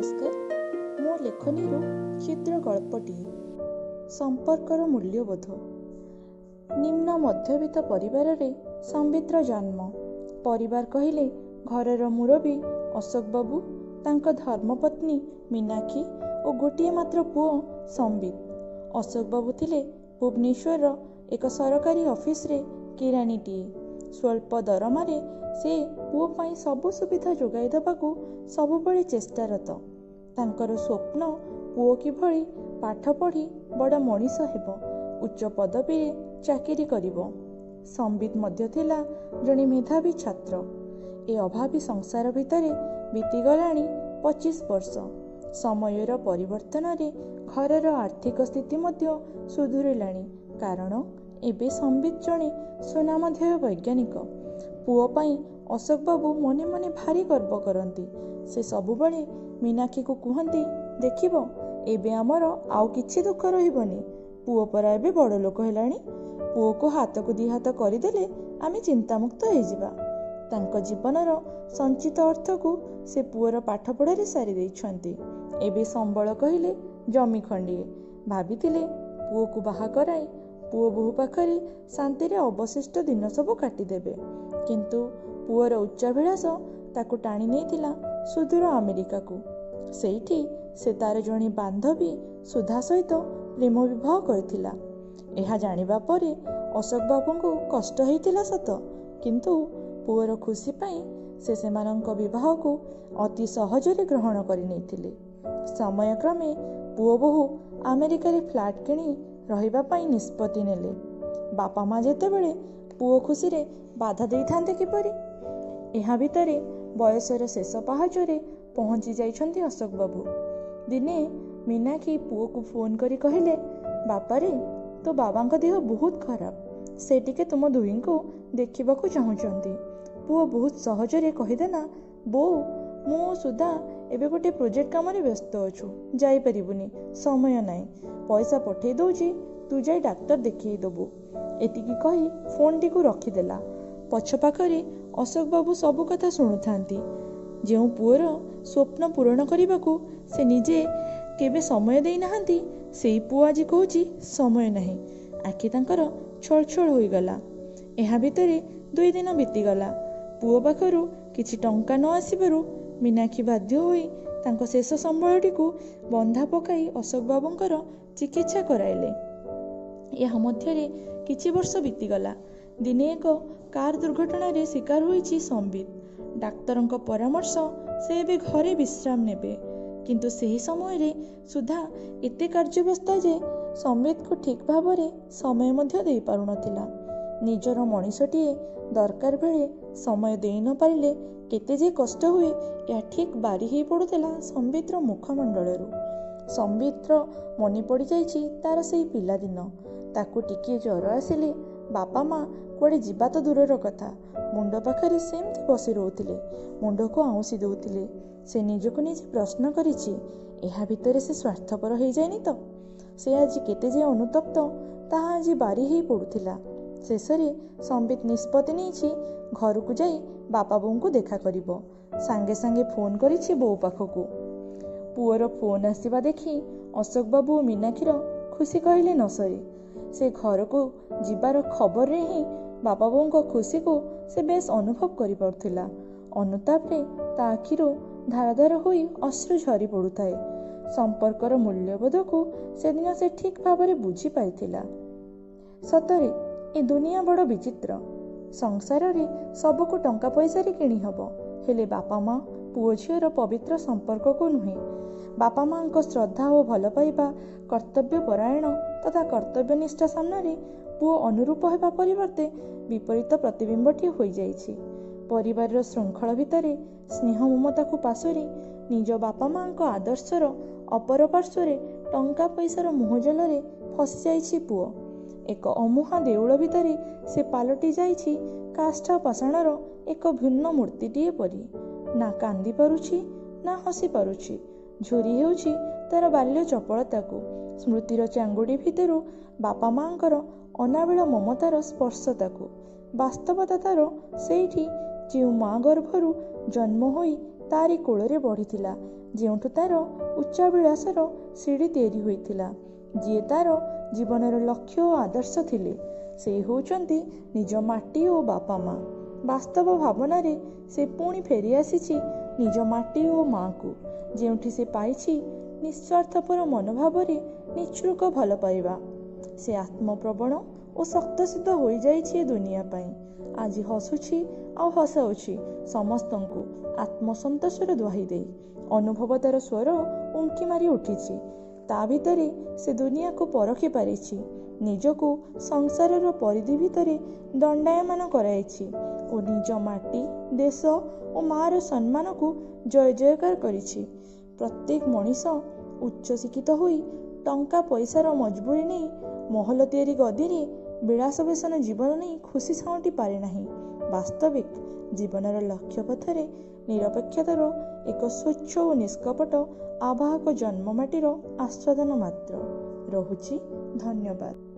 ନମସ୍କାର। ମୋ ଲେଖନୀରୁ ଚିତ୍ର ଗଳ୍ପଟିଏ ସମ୍ପର୍କର ମୂଲ୍ୟବୋଧ। ନିମ୍ନ ମଧ୍ୟବିତ୍ତ ପରିବାରରେ ସମ୍ବିତର ଜନ୍ମ। ପରିବାର କହିଲେ ଘରର ମୁରବୀ ଅଶୋକ ବାବୁ, ତାଙ୍କ ଧର୍ମପତ୍ନୀ ମୀନାକ୍ଷୀ ଓ ଗୋଟିଏ ମାତ୍ର ପୁଅ ସମ୍ବିତ। ଅଶୋକ ବାବୁ ଥିଲେ ଭୁବନେଶ୍ୱରର ଏକ ସରକାରୀ ଅଫିସରେ କିରାଣୀଟିଏ। ସ୍ୱଳ୍ପ ଦରମାରେ ସେ ପୁଅ ପାଇଁ ସବୁ ସୁବିଧା ଯୋଗାଇ ଦେବାକୁ ସବୁବେଳେ ଚେଷ୍ଟାରତ। ତାଙ୍କର ସ୍ୱପ୍ନ ପୁଅ କିଭଳି ପାଠ ପଢ଼ି ବଡ଼ ମଣିଷ ହେବ, ଉଚ୍ଚ ପଦବୀରେ ଚାକିରି କରିବ। ସମ୍ବିତ ମଧ୍ୟ ଥିଲା ଜଣେ ମେଧାବୀ ଛାତ୍ର। ଏ ଅଭାବୀ ସଂସାର ଭିତରେ ବିତିଗଲାଣି 25 ବର୍ଷ। ସମୟର ପରିବର୍ତ୍ତନରେ ଘରର ଆର୍ଥିକ ସ୍ଥିତି ମଧ୍ୟ ସୁଧୁରିଲାଣି, କାରଣ ଏବେ ସମ୍ବିତ ଜଣେ ସୁନାମଧେୟ ବୈଜ୍ଞାନିକ। ପୁଅ ପାଇଁ ଅଶୋକ ବାବୁ ମନେ ମନେ ଭାରି ଗର୍ବ କରନ୍ତି। ସେ ସବୁବେଳେ ମୀନାକ୍ଷୀକୁ କୁହନ୍ତି, ଦେଖିବ ଏବେ ଆମର ଆଉ କିଛି ଦୁଃଖ ରହିବନି। ପୁଅ ପରା ଏବେ ବଡ଼ ଲୋକ ହେଲାଣି। ପୁଅକୁ ହାତକୁ 2 ହାତ କରିଦେଲେ ଆମେ ଚିନ୍ତାମୁକ୍ତ ହେଇଯିବା। ତାଙ୍କ ଜୀବନର ସଞ୍ଚିତ ଅର୍ଥକୁ ସେ ପୁଅର ପାଠପଢ଼ାରେ ସାରି ଦେଇଛନ୍ତି। ଏବେ ସମ୍ବଳ କହିଲେ ଜମି ଖଣ୍ଡିଏ। ଭାବିଥିଲେ ପୁଅକୁ ବାହା କରାଇ ପୁଅ ବୋହୂ ପାଖରେ ଶାନ୍ତିରେ ଅବଶିଷ୍ଟ ଦିନ ସବୁ କାଟିଦେବେ। କିନ୍ତୁ ପୁଅର ଉଚ୍ଚାଭିଳାଷ ତାକୁ ଟାଣି ନେଇଥିଲା ସୁଦୂର ଆମେରିକାକୁ। ସେଇଠି ସେ ତାର ଜଣେ ବାନ୍ଧବୀ ସୁଧା ସହିତ ପ୍ରେମ ବିବାହ କରିଥିଲା। ଏହା ଜାଣିବା ପରେ ଅଶୋକ ବାବୁଙ୍କୁ କଷ୍ଟ ହେଇଥିଲା ସତ, କିନ୍ତୁ ପୁଅର ଖୁସି ପାଇଁ ସେ ସେମାନଙ୍କ ବିବାହକୁ ଅତି ସହଜରେ ଗ୍ରହଣ କରିନେଇଥିଲେ। ସମୟକ୍ରମେ ପୁଅ ବୋହୂ ଆମେରିକାରେ ଫ୍ଲାଟ୍ କିଣି ରହିବା ପାଇଁ ନିଷ୍ପତ୍ତି ନେଲେ। ବାପା ମା ଯେତେବେଳେ ପୁଅ ଖୁସିରେ ବାଧା ଦେଇଥାନ୍ତେ କିପରି? ଏହା ଭିତରେ ବୟସର ଶେଷ ପାହାଚରେ ପହଞ୍ଚି ଯାଇଛନ୍ତି ଅଶୋକ ବାବୁ। ଦିନେ ମୀନାକ୍ଷୀ ପୁଅକୁ ଫୋନ୍ କରି କହିଲେ, ବାପାରେ, ତୋ ବାବାଙ୍କ ଦେହ ବହୁତ ଖରାପ। ସେ ଟିକେ ତୁମ ଦୁହିଁଙ୍କୁ ଦେଖିବାକୁ ଚାହୁଁଛନ୍ତି। ପୁଅ ବହୁତ ସହଜରେ କହିଦେଲା, ବୋଉ, ମୁଁ ସୁଧା ଏବେ ଗୋଟେ ପ୍ରୋଜେକ୍ଟ କାମରେ ବ୍ୟସ୍ତ ଅଛୁ, ଯାଇପାରିବୁନି, ସମୟ ନାହିଁ। ପଇସା ପଠେଇ ଦଉଛି, ତୁ ଯାଇ ଡାକ୍ତର ଦେଖେଇ ଦେବୁ। ଏତିକି କହି ଫୋନ୍ଟିକୁ ରଖିଦେଲା। ପଛ ପାଖରେ ଅଶୋକ ବାବୁ ସବୁ କଥା ଶୁଣୁଥାନ୍ତି। ଯେଉଁ ପୁଅର ସ୍ୱପ୍ନ ପୂରଣ କରିବାକୁ ସେ ନିଜେ କେବେ ସମୟ ଦେଇନାହାନ୍ତି, ସେଇ ପୁଅ ଆଜି କହୁଛି ସମୟ ନାହିଁ। ଆଖି ତାଙ୍କର ଛଳଛଳ ହୋଇଗଲା। ଏହା ଭିତରେ 2 ଦିନ ବିତିଗଲା। ପୁଅ ପାଖରୁ କିଛି ଟଙ୍କା ନ ଆସିବାରୁ ମୀନାକ୍ଷୀ ବାଧ୍ୟ ହୋଇ ତାଙ୍କ ଶେଷ ସମ୍ବଳଟିକୁ ବନ୍ଧା ପକାଇ ଅଶୋକ ବାବୁଙ୍କର ଚିକିତ୍ସା କରାଇଲେ। ଏହା ମଧ୍ୟରେ କିଛି ବର୍ଷ ବିତିଗଲା। ଦିନେ ଏକ କାର୍ ଦୁର୍ଘଟଣାରେ ଶିକାର ହୋଇଛି ସମ୍ବିତ। ଡାକ୍ତରଙ୍କ ପରାମର୍ଶ ସେ ଏବେ ଘରେ ବିଶ୍ରାମ ନେବେ। କିନ୍ତୁ ସେହି ସମୟରେ ସୁଦ୍ଧା ଏତେ କାର୍ଯ୍ୟବ୍ୟସ୍ତ ଯେ ସମ୍ବିତକୁ ଠିକ୍ ଭାବରେ ସମୟ ମଧ୍ୟ ଦେଇପାରୁନଥିଲା। ନିଜର ମଣିଷଟିଏ ଦରକାର ବେଳେ ସମୟ ଦେଇ ନ ପାରିଲେ କେତେ ଯେ କଷ୍ଟ ହୁଏ, ଏହା ଠିକ୍ ବାରି ହେଇ ପଡ଼ୁଥିଲା ସମ୍ବିତର ମୁଖମଣ୍ଡଳରୁ। ସମ୍ବିତର ମନେ ପଡ଼ିଯାଇଛି ତାର ସେଇ ପିଲାଦିନ। ତାକୁ ଟିକିଏ ଜ୍ୱର ଆସିଲେ ବାପା ମା କୁଆଡ଼େ ଯିବା ତ ଦୂରର କଥା, ମୁଣ୍ଡ ପାଖରେ ସେମିତି ବସି ରହୁଥିଲେ, ମୁଣ୍ଡକୁ ଆଉଁସି ଦେଉଥିଲେ। ସେ ନିଜକୁ ନିଜେ ପ୍ରଶ୍ନ କରିଛି, ଏହା ଭିତରେ ସେ ସ୍ୱାର୍ଥପର ହେଇଯାଇନି ତ? ସେ ଆଜି କେତେ ଯେ ଅନୁତପ୍ତ, ତାହା ଆଜି ବାରି ହେଇ ପଡ଼ୁଥିଲା। ଶେଷରେ ସମ୍ବିତ ନିଷ୍ପତ୍ତି ନେଇଛି ଘରକୁ ଯାଇ ବାପା ବୋଉଙ୍କୁ ଦେଖା କରିବ। ସାଙ୍ଗେ ସାଙ୍ଗେ ଫୋନ୍ କରିଛି ବୋଉ ପାଖକୁ। ପୁଅର ଫୋନ୍ ଆସିବା ଦେଖି ଅଶୋକ ବାବୁ ଓ ମୀନାକ୍ଷୀର ଖୁସି କହିଲେ ନ ସରେ। ସେ ଘରକୁ ଯିବାର ଖବରରେ ହିଁ ବାପା ବୋଉଙ୍କ ଖୁସିକୁ ସେ ବେଶ ଅନୁଭବ କରିପାରୁଥିଲା। ଅନୁତାପରେ ତା ଆଖିରୁ ଧାର ଧାର ହୋଇ ଅଶ୍ରୁ ଝରି ପଡ଼ୁଥାଏ। ସମ୍ପର୍କର ମୂଲ୍ୟବୋଧକୁ ସେଦିନ ସେ ଠିକ୍ ଭାବରେ ବୁଝିପାରିଥିଲା। ସତରେ ଏ ଦୁନିଆ ବଡ଼ ବିଚିତ୍ର। ସଂସାରରେ ସବୁକୁ ଟଙ୍କା ପଇସାରେ କିଣି ହେବ, ହେଲେ ବାପା ମା ପୁଅ ଝିଅର ପବିତ୍ର ସମ୍ପର୍କକୁ ନୁହେଁ। ବାପା ମାଙ୍କ ଶ୍ରଦ୍ଧା ଓ ଭଲ ପାଇବା, କର୍ତ୍ତବ୍ୟପରାୟଣ ତଥା କର୍ତ୍ତବ୍ୟନିଷ୍ଠା ସାମ୍ନାରେ ପୁଅ ଅନୁରୂପ ହେବା ପରିବର୍ତ୍ତେ ବିପରୀତ ପ୍ରତିବିମ୍ବଟିଏ ହୋଇଯାଇଛି। ପରିବାରର ଶୃଙ୍ଖଳ ଭିତରେ ସ୍ନେହ ମମତାକୁ ପାଶୋରି ନିଜ ବାପା ମାଙ୍କ ଆଦର୍ଶର ଅପର ପାର୍ଶ୍ୱରେ ଟଙ୍କା ପଇସାର ମୋହଜାଲରେ ଫସିଯାଇଛି ପୁଅ। ଏକ ଅମୁହା ଦେଉଳ ଭିତରେ ସେ ପାଲଟି ଯାଇଛି କାଷ୍ଠ ପାଷାଣର ଏକ ଭିନ୍ନ ମୂର୍ତ୍ତିଟିଏ ପରି। ନା କାନ୍ଦି ପାରୁଛି, ନା ହସି ପାରୁଛି। ଝୁରି ହେଉଛି ତାର ବାଲ୍ୟ ଚପଳତାକୁ। ସ୍ମୃତିର ଚାଙ୍ଗୁଡ଼ି ଭିତରୁ ବାପା ମାଙ୍କର ଅନାବିଳ ମମତାର ସ୍ପର୍ଶତାକୁ। ବାସ୍ତବତା ତାର ସେଇଠି, ଯେଉଁ ମା ଗର୍ଭରୁ ଜନ୍ମ ହୋଇ ତାରି କୋଳରେ ବଢ଼ିଥିଲା, ଯେଉଁଠୁ ତାର ଉଚ୍ଚାଭିଳାଷର ସିଡ଼ି ତିଆରି ହୋଇଥିଲା। ଯିଏ ତାର ଜୀବନର ଲକ୍ଷ୍ୟ ଓ ଆଦର୍ଶ ଥିଲେ, ସେଇ ହେଉଛନ୍ତି ନିଜ ମାଟି ଓ ବାପା ମା। ବାସ୍ତବ ଭାବନାରେ ସେ ପୁଣି ଫେରିଆସିଛି ନିଜ ମାଟି ଓ ମା'କୁ, ଯେଉଁଠି ସେ ପାଇଛି ନିଃସ୍ୱାର୍ଥପର ମନୋଭାବରେ ନିଛୃକ ଭଲ ପାଇବା। ସେ ଆତ୍ମପ୍ରବଣ ଓ ଶକ୍ତସିଦ୍ଧ ହୋଇଯାଇଛି ଏ ଦୁନିଆ ପାଇଁ। ଆଜି ହସୁଛି ଆଉ ହସାଉଛି ସମସ୍ତଙ୍କୁ ଆତ୍ମସନ୍ତୋଷର ଦ୍ୱାହି ଦେଇ। ଅନୁଭବ ତାର ସ୍ୱର ଉଙ୍କି ମାରି ଉଠିଛି। ତା ଭିତରେ ସେ ଦୁନିଆକୁ ପରଖି ପାରିଛି, ନିଜକୁ ସଂସାରର ପରିଧି ଭିତରେ ଦଣ୍ଡାୟମାନ କରାଇଛି ଓ ନିଜ ମାଟି, ଦେଶ ଓ ମା'ର ସମ୍ମାନକୁ ଜୟ ଜୟକାର କରିଛି। ପ୍ରତ୍ୟେକ ମଣିଷ ଉଚ୍ଚ ଶିକ୍ଷିତ ହୋଇ ଟଙ୍କା ପଇସାର ମଜବୁରି ନେଇ ମହଲ ତିଆରି ଗଦିରେ ବିଳାସ ବେସନ ଜୀବନ ନେଇ ଖୁସି ସାଉଁଟି ପାରେ ନାହିଁ। ବାସ୍ତବିକ ଜୀବନର ଲକ୍ଷ୍ୟ ପଥରେ ନିରପେକ୍ଷତାର ଏକ ସ୍ୱଚ୍ଛ ଓ ନିଷ୍କପଟ ଆବାହକ ଜନ୍ମମାଟିର ଆସ୍ୱାଦନ ମାତ୍ର। ରହୁଛି, ଧନ୍ୟବାଦ।